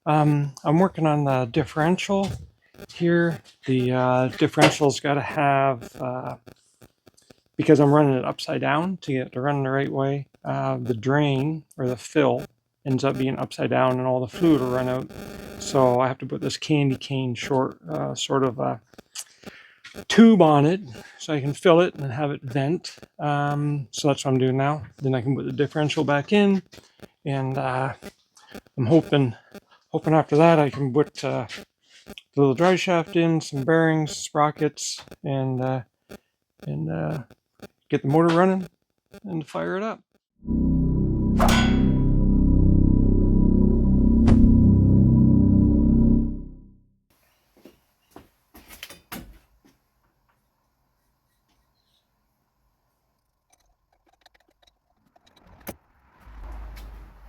I'm working on the differential here. The differential's got to have, because I'm running it upside down to get it to run the right way, the drain or the fill ends up being upside down and all the fluid will run out. So I have to put this candy cane short sort of tube on it so I can fill it and have it vent. So that's what I'm doing now. Then I can put the differential back in, and I'm hoping after that I can put the little drive shaft in, some bearings, sprockets, and get the motor running and fire it up.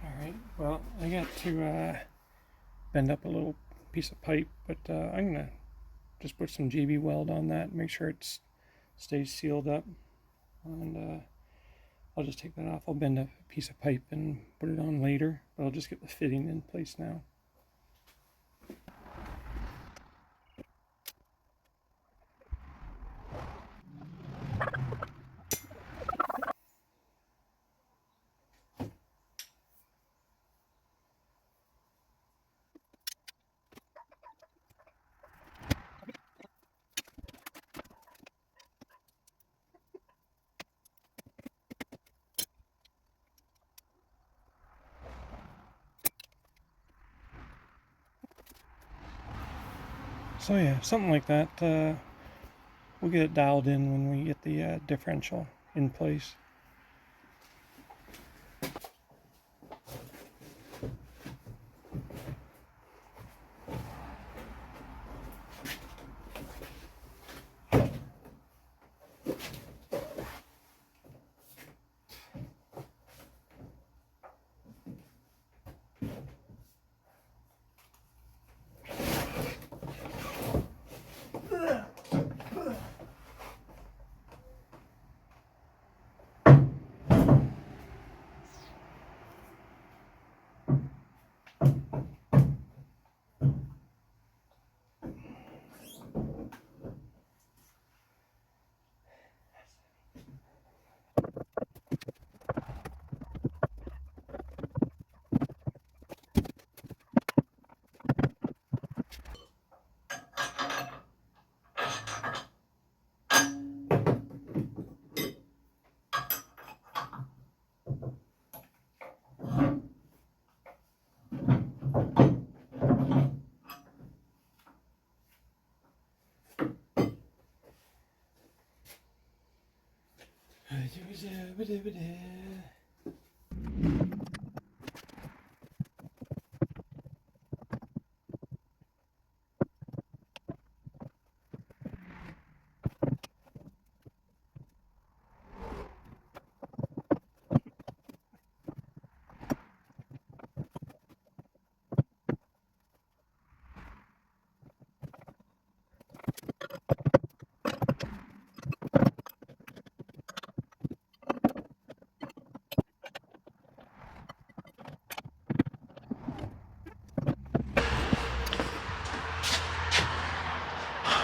Alright, well, I got to bend up a little piece of pipe, but I'm going to just put some JB weld on that, make sure it stays sealed up, and I'll just take that off. I'll bend up a piece of pipe and put it on later, but I'll just get the fitting in place now. So yeah, something like that. We'll get it dialed in when we get the differential in place.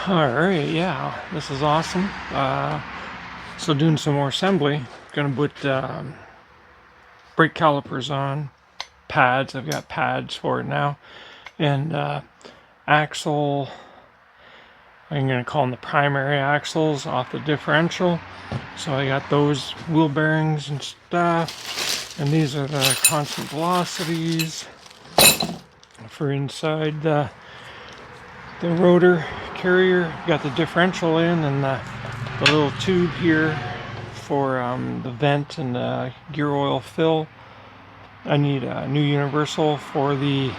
Alright, yeah, this is awesome. So doing some more assembly. Gonna put brake calipers on, pads. I've got pads for it now, and axle. I'm gonna call them the primary axles off the differential. So I got those wheel bearings and stuff, and these are the constant velocities for inside the rotor carrier. Got the differential in, and the little tube here for the vent and the gear oil fill. I need a new universal for the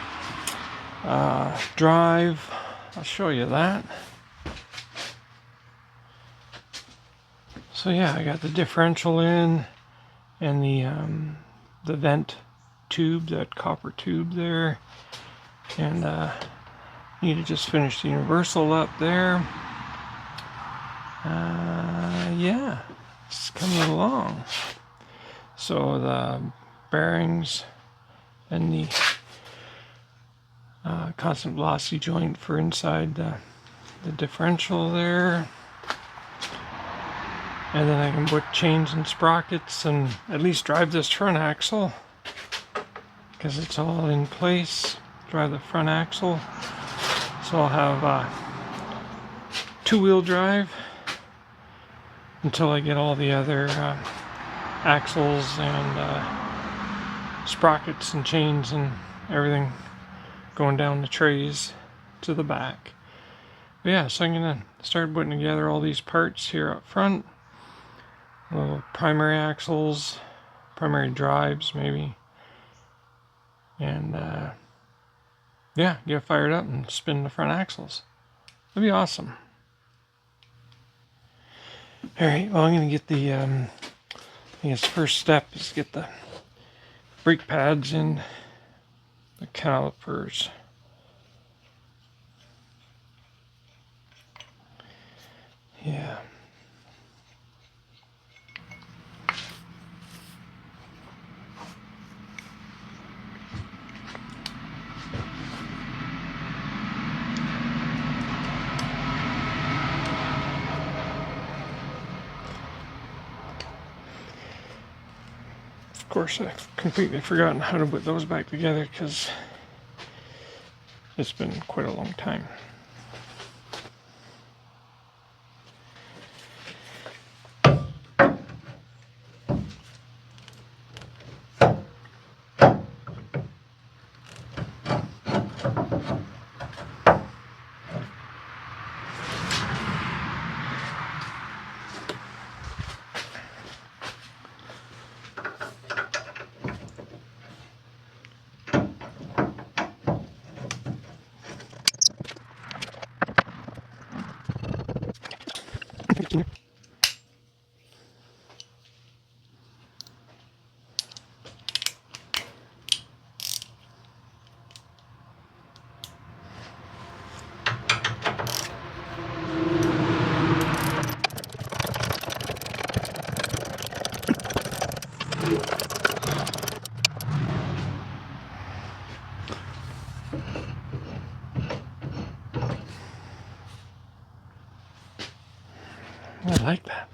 drive. I'll show you that. So yeah, I got the differential in, and the vent tube, that copper tube there, and need to just finish the universal up there. Yeah, it's coming along. So the bearings and the constant velocity joint for inside the differential there. And then I can put chains and sprockets and at least drive this front axle because it's all in place. Drive the front axle. So I'll have two-wheel drive until I get all the other axles and sprockets and chains and everything going down the trays to the back. But yeah, so I'm gonna start putting together all these parts here up front. Little primary axles, primary drives maybe, and yeah, get fired up and spin the front axles. That'd be awesome. All right, well, I'm gonna get the I guess the first step is get the brake pads in the calipers. Yeah. Of course, I've completely forgotten how to put those back together because it's been quite a long time. I like that.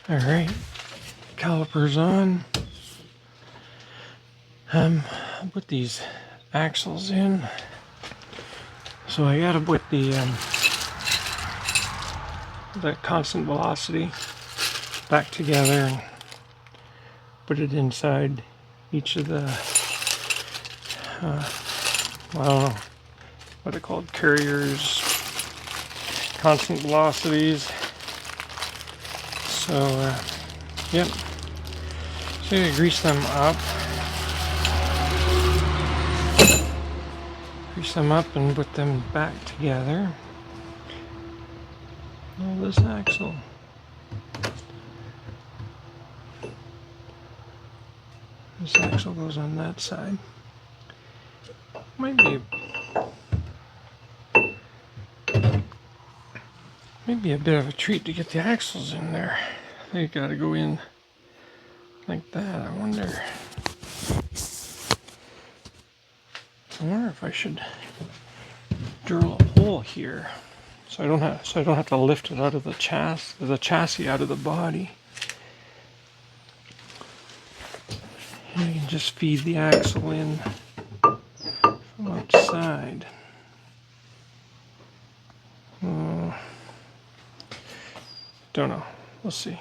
All right, calipers on. I'll put these axles in. So I gotta put the constant velocity back together and put it inside each of the I don't know what they're called, carriers, constant velocities. So yep, so you grease them up. Grease them up and put them back together. Oh, this axle. This axle goes on that side. Might be a bit of a treat to get the axles in there. They gotta go in like that. I wonder if I should drill a hole here so I don't have to lift it out of the chassis out of the body. And I can just feed the axle in from outside. Don't know. We'll see.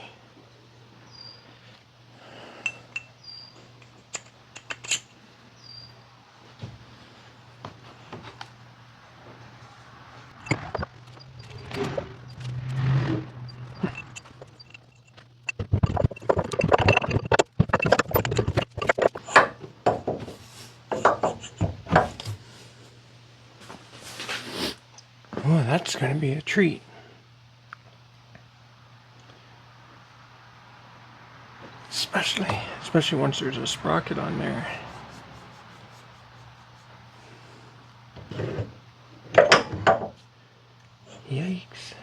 Well, that's going to be a treat. Especially once there's a sprocket on there. Yikes.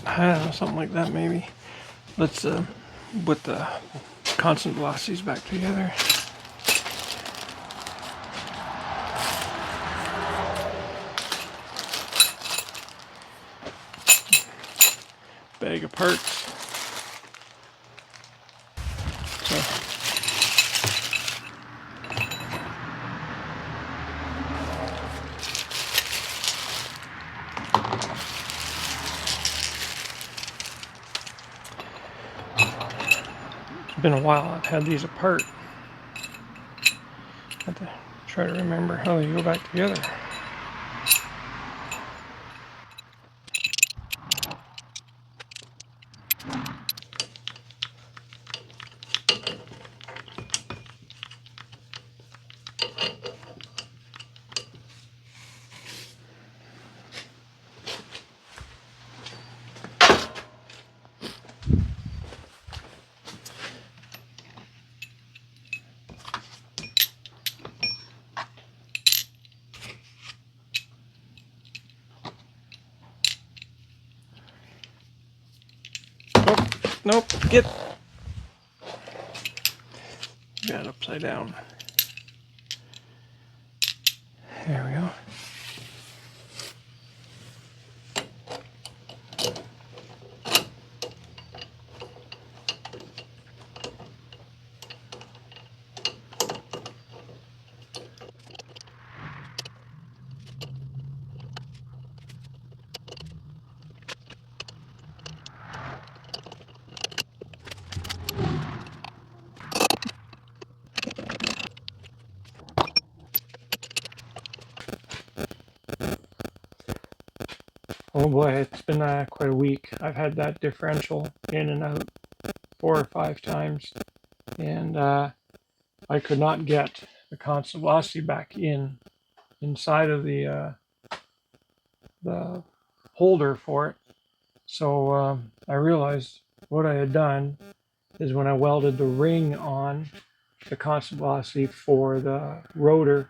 I don't know, something like that maybe. Let's put the constant velocities back together. Bag of parts. It's been a while I've had these apart. I have to try to remember how they go back together. Nope, get it upside down. There we go. Oh boy, it's been quite a week. I've had that differential in and out 4 or 5 times, and I could not get the constant velocity back inside of the holder for it. So I realized what I had done is when I welded the ring on the constant velocity for the rotor,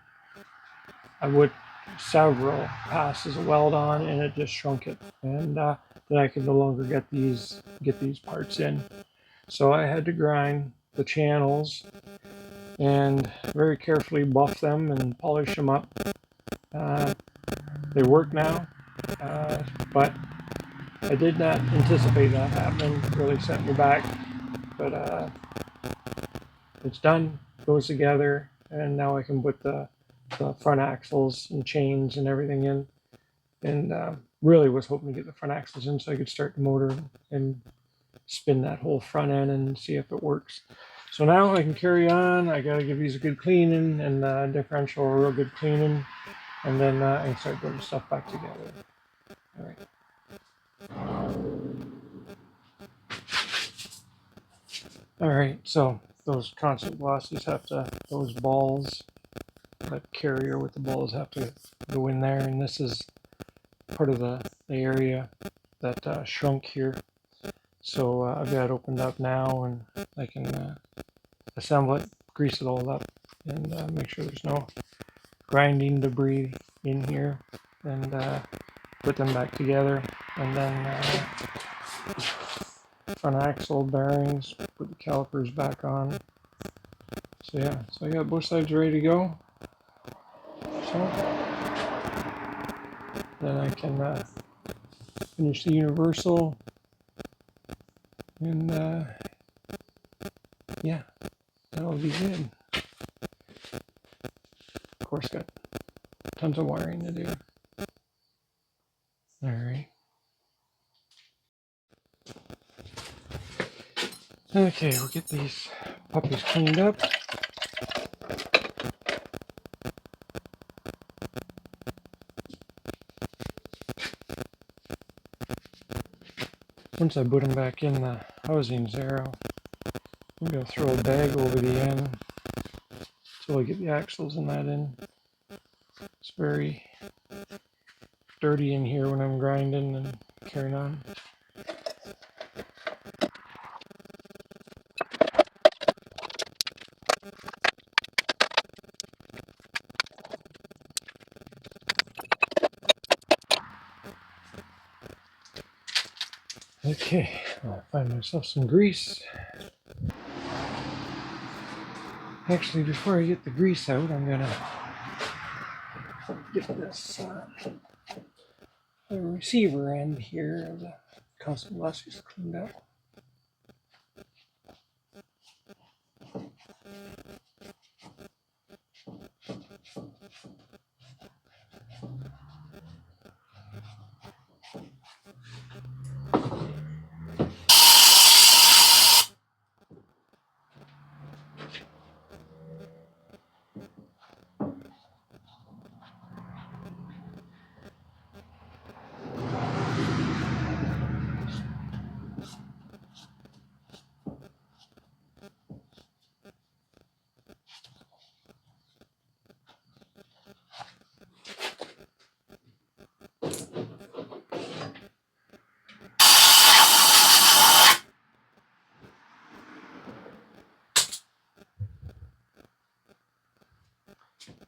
I would several passes of weld on, and it just shrunk it, and then I could no longer get these parts in. So I had to grind the channels and very carefully buff them and polish them up. They work now, but I did not anticipate that happening. It really set me back, but it's done, goes together, and now I can put the front axles and chains and everything in, and really was hoping to get the front axles in so I could start the motor and spin that whole front end and see if it works. So now I can carry on. I gotta give these a good cleaning and differential a real good cleaning, and then I can start putting stuff back together. All right. All right, so those constant velocities have to, those balls, that carrier with the balls have to go in there, and this is part of the area that shrunk here. So I've got it opened up now, and I can assemble it, grease it all up, and make sure there's no grinding debris in here, and put them back together, and then front axle bearings, put the calipers back on. So yeah, so I got both sides ready to go. So then I can finish the universal, and yeah, that'll be good. Of course, got tons of wiring to do. All right. Okay, we'll get these puppies cleaned up. Once I put them back in the housings there, I'm going to throw a bag over the end until I get the axles and that in. It's very dirty in here when I'm grinding and carrying on. Okay, I'll find myself some grease. Actually, before I get the grease out, I'm gonna get this the receiver end here of the constant lustrous cleaned up.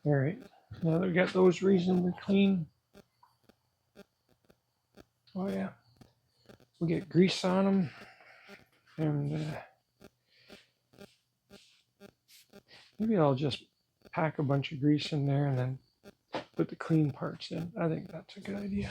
All right, now that we got those reasonably clean, oh yeah, we'll get grease on them, and maybe I'll just pack a bunch of grease in there and then put the clean parts in. I think that's a good idea.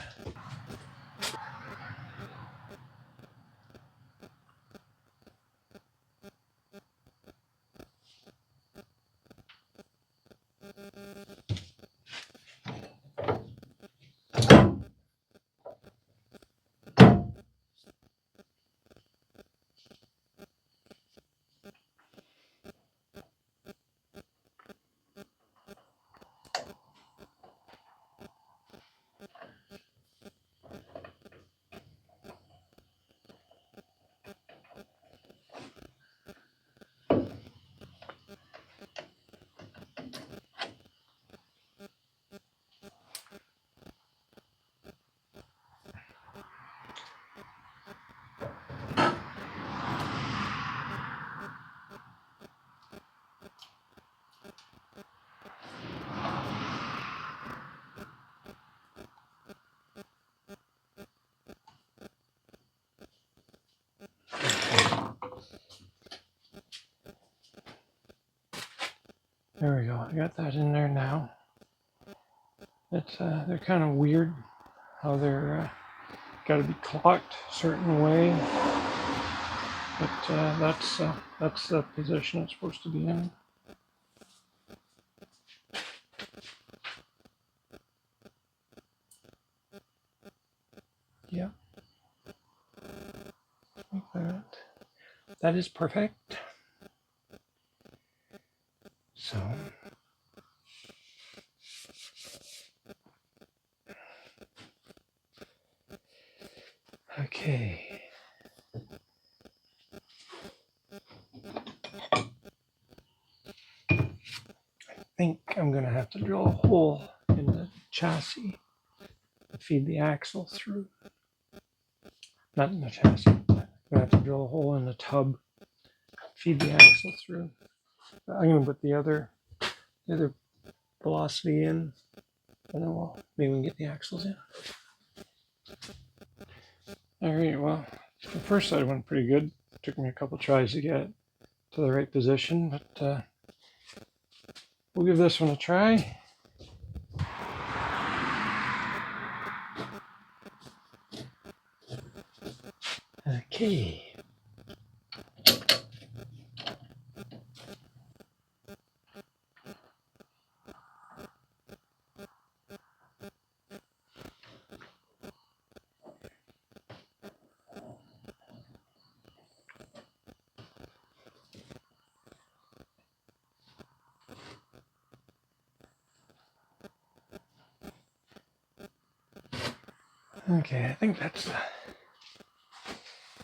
There we go. I got that in there now. It's they're kind of weird how they're got to be clocked a certain way, but that's the position it's supposed to be in. Yeah, like that. That is perfect. So. Okay. I think I'm going to have to drill a hole in the chassis and feed the axle through. Not in the chassis. I'm going to have to drill a hole in the tub, feed the axle through. I'm going to put the other velocity in, and then maybe we can get the axles in. All right, well, the first side went pretty good. It took me a couple tries to get to the right position, but we'll give this one a try. Okay. Okay, I think that's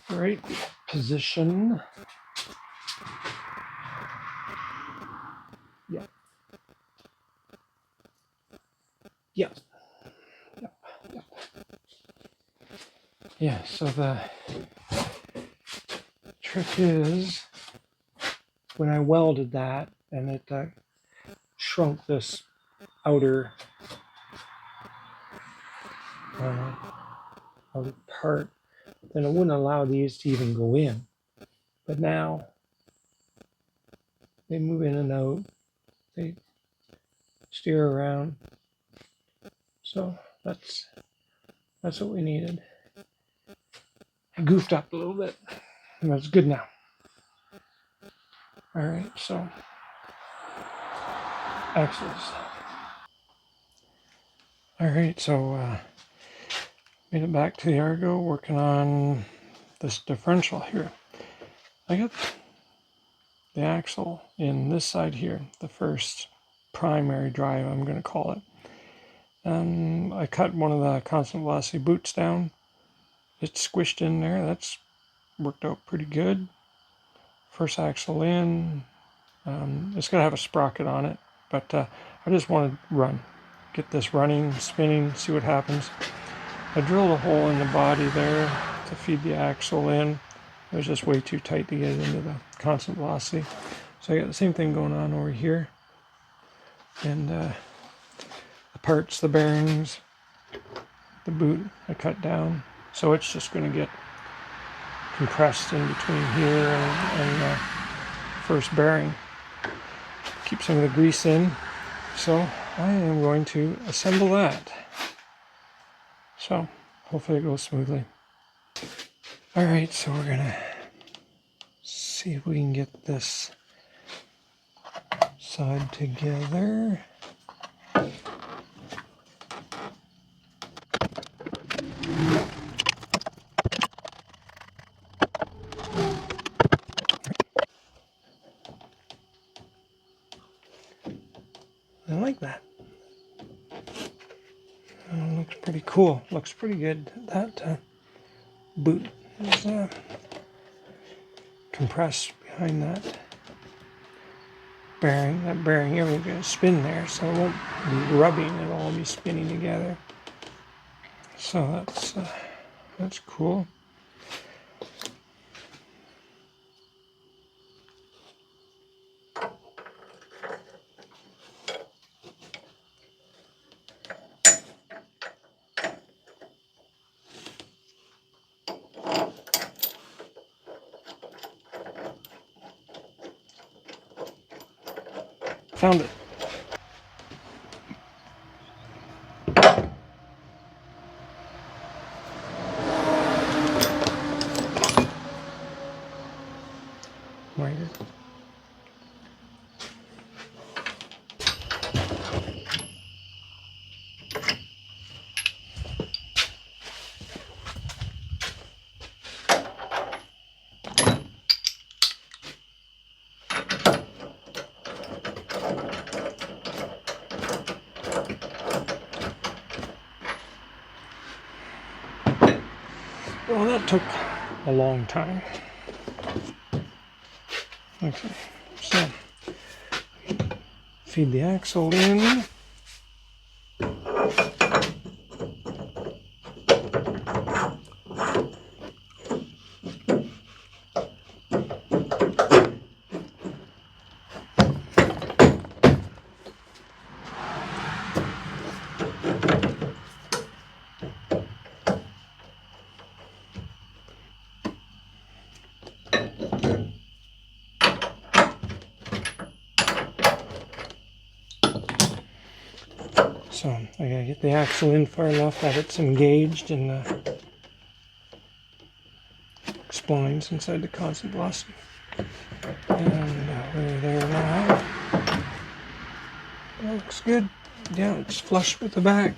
the right position. Yep. Yep. Yep. Yep. Yeah, so the trick is when I welded that and it shrunk this outer uh, outer part, then it wouldn't allow these to even go in. But now they move in and out, they steer around. So that's what we needed. I goofed up a little bit, and that's good now. All right, so axles. All right, so made it back to the Argo, working on this differential here. I got the axle in this side here, the first primary drive, I'm going to call it. I cut one of the constant velocity boots down. It's squished in there. That's worked out pretty good. First axle in. It's going to have a sprocket on it, but I just want to run. Get this running, spinning, see what happens. I drilled a hole in the body there to feed the axle in. It was just way too tight to get it into the constant velocity. So I got the same thing going on over here. And the parts, the bearings, the boot I cut down. So it's just going to get compressed in between here and the first bearing. Keep some of the grease in. So I am going to assemble that. So hopefully it goes smoothly. All right, so we're going to see if we can get this side together. I like that. Looks pretty cool. Looks pretty good. That boot is compressed behind that bearing. That bearing here will get a spin there, so it won't be rubbing. It'll all be spinning together. So that's cool. Found it. Right. Well, that took a long time. Okay, so feed the axle in. So I gotta get the axle in far enough that it's engaged in the splines inside the constant velocity. And we're there now. That looks good. Yeah, it's flush with the back.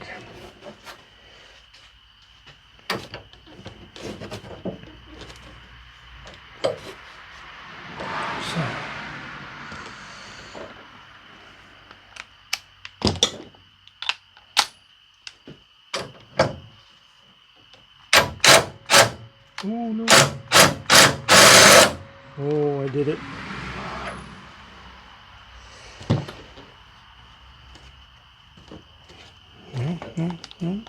So oh no. Oh, I did it. No.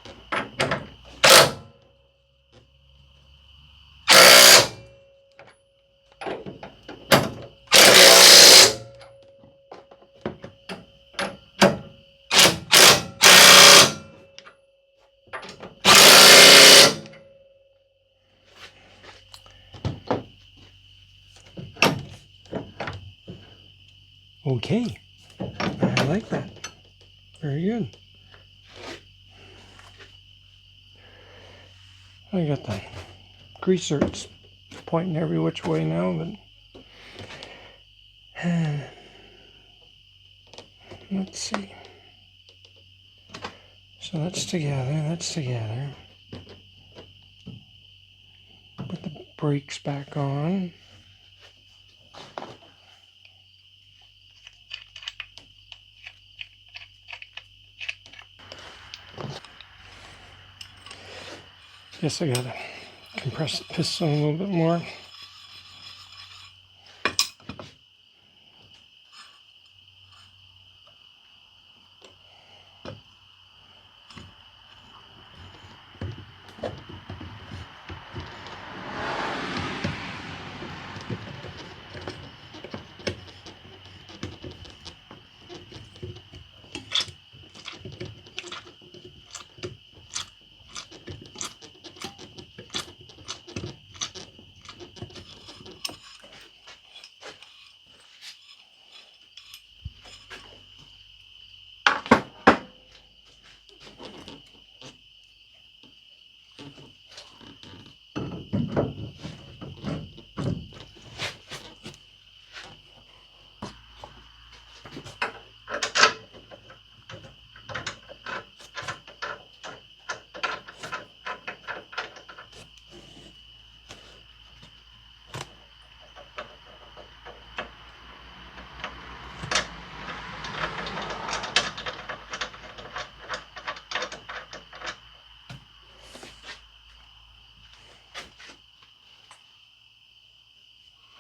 Okay, I like that. Very good. I got the greasers pointing every which way now, but let's see. So that's together, that's together. Put the brakes back on. Guess I gotta compress the piston a little bit more.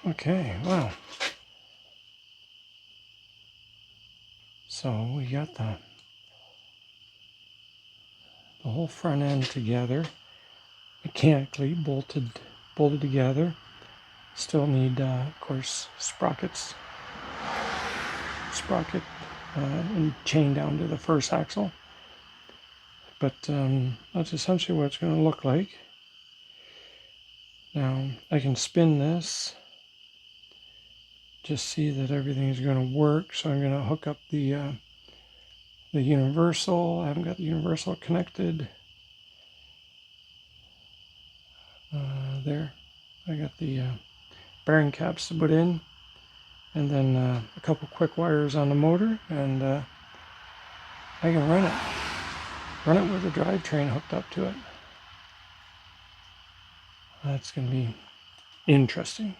Okay, wow. So we got the whole front end together, mechanically bolted together. Still need, of course, sprocket and chain down to the first axle. But that's essentially what it's going to look like. Now I can spin this, just see that everything is going to work. So I'm going to hook up the universal. I haven't got the universal connected. There, I got the bearing caps to put in, and then a couple quick wires on the motor, and I can run it with a drivetrain hooked up to it. That's going to be interesting.